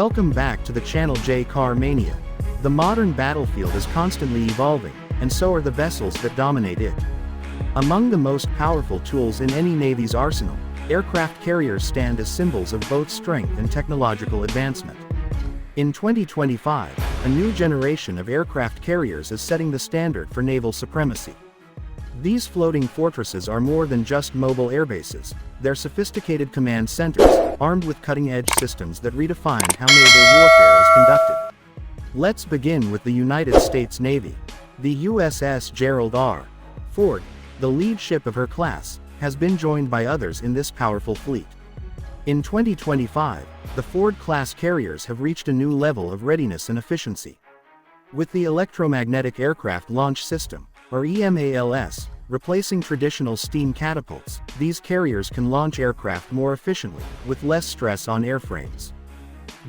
Welcome back to the channel Car Mania. The modern battlefield is constantly evolving, and so are the vessels that dominate it. Among the most powerful tools in any navy's arsenal, aircraft carriers stand as symbols of both strength and technological advancement. In 2025, a new generation of aircraft carriers is setting the standard for naval supremacy. These floating fortresses are more than just mobile airbases, they're sophisticated command centers, armed with cutting-edge systems that redefine how naval warfare is conducted. Let's begin with the United States Navy. The USS Gerald R. Ford, the lead ship of her class, has been joined by others in this powerful fleet. In 2025, the Ford-class carriers have reached a new level of readiness and efficiency. With the Electromagnetic Aircraft Launch System, or EMALS, replacing traditional steam catapults, these carriers can launch aircraft more efficiently, with less stress on airframes.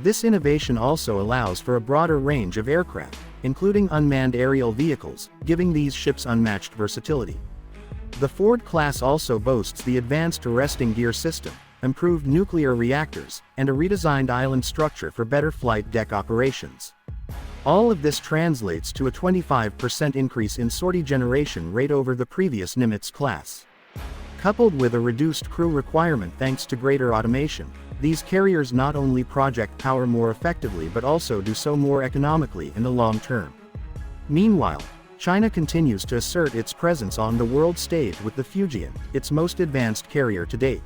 This innovation also allows for a broader range of aircraft, including unmanned aerial vehicles, giving these ships unmatched versatility. The Ford class also boasts the advanced arresting gear system, improved nuclear reactors, and a redesigned island structure for better flight deck operations. All of this translates to a 25% increase in sortie generation rate over the previous Nimitz class. Coupled with a reduced crew requirement thanks to greater automation, these carriers not only project power more effectively but also do so more economically in the long term. Meanwhile, China continues to assert its presence on the world stage with the Fujian, its most advanced carrier to date.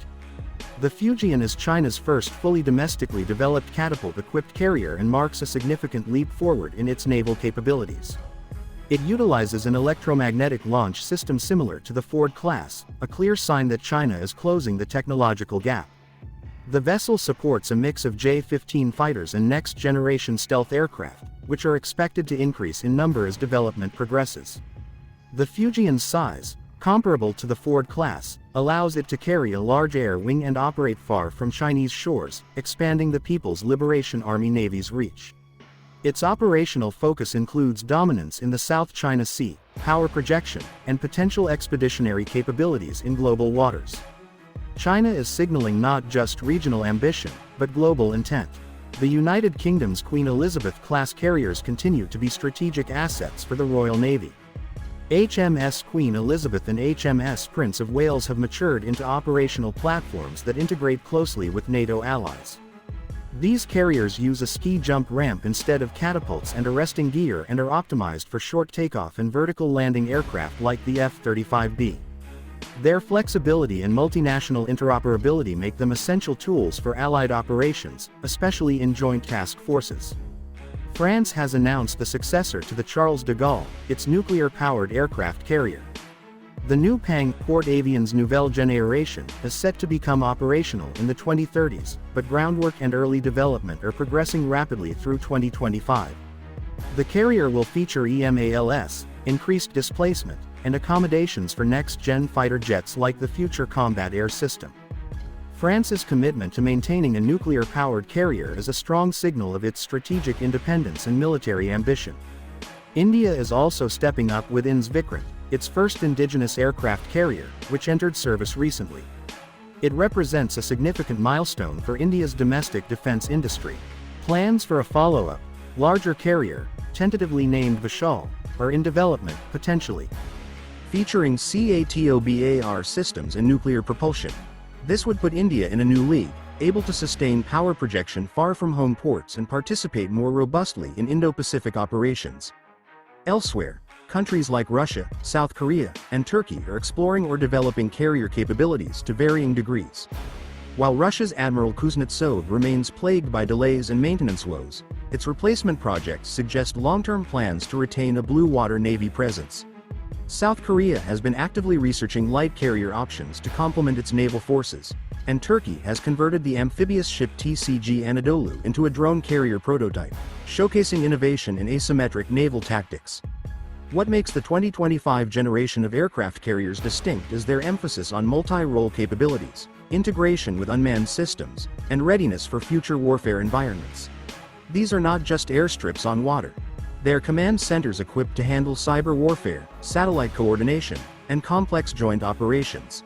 The Fujian is China's first fully domestically developed catapult-equipped carrier and marks a significant leap forward in its naval capabilities. It utilizes an electromagnetic launch system similar to the Ford class, a clear sign that China is closing the technological gap. The vessel supports a mix of J-15 fighters and next-generation stealth aircraft, which are expected to increase in number as development progresses. The Fujian's size, comparable to the Ford class, allows it to carry a large air wing and operate far from Chinese shores, expanding the People's Liberation Army Navy's reach. Its operational focus includes dominance in the South China Sea, power projection, and potential expeditionary capabilities in global waters. China is signaling not just regional ambition, but global intent. The United Kingdom's Queen Elizabeth-class carriers continue to be strategic assets for the Royal Navy. HMS Queen Elizabeth and HMS Prince of Wales have matured into operational platforms that integrate closely with NATO allies. These carriers use a ski jump ramp instead of catapults and arresting gear and are optimized for short takeoff and vertical landing aircraft like the F-35B. Their flexibility and multinational interoperability make them essential tools for allied operations, especially in joint task forces. France has announced the successor to the Charles de Gaulle, its nuclear-powered aircraft carrier. The new Pang Port Avions Nouvelle Generation is set to become operational in the 2030s, but groundwork and early development are progressing rapidly through 2025. The carrier will feature EMALS, increased displacement, and accommodations for next-gen fighter jets like the Future Combat Air System. France's commitment to maintaining a nuclear-powered carrier is a strong signal of its strategic independence and military ambition. India is also stepping up with INS Vikrant, its first indigenous aircraft carrier, which entered service recently. It represents a significant milestone for India's domestic defense industry. Plans for a follow-up, larger carrier, tentatively named Vishal, are in development, potentially featuring CATOBAR systems and nuclear propulsion. This would put India in a new league, able to sustain power projection far from home ports and participate more robustly in Indo-Pacific operations. Elsewhere, countries like Russia, South Korea, and Turkey are exploring or developing carrier capabilities to varying degrees. While Russia's Admiral Kuznetsov remains plagued by delays and maintenance woes, its replacement projects suggest long-term plans to retain a blue water navy presence. South Korea has been actively researching light carrier options to complement its naval forces, and Turkey has converted the amphibious ship TCG Anadolu into a drone carrier prototype, showcasing innovation in asymmetric naval tactics. What makes the 2025 generation of aircraft carriers distinct is their emphasis on multi-role capabilities, integration with unmanned systems, and readiness for future warfare environments. These are not just airstrips on water. They are command centers equipped to handle cyber warfare, satellite coordination, and complex joint operations.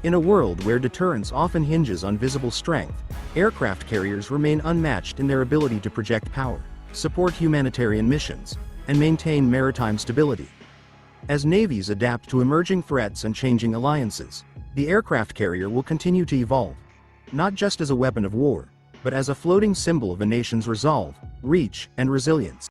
In a world where deterrence often hinges on visible strength, aircraft carriers remain unmatched in their ability to project power, support humanitarian missions, and maintain maritime stability. As navies adapt to emerging threats and changing alliances, the aircraft carrier will continue to evolve, not just as a weapon of war, but as a floating symbol of a nation's resolve, reach, and resilience.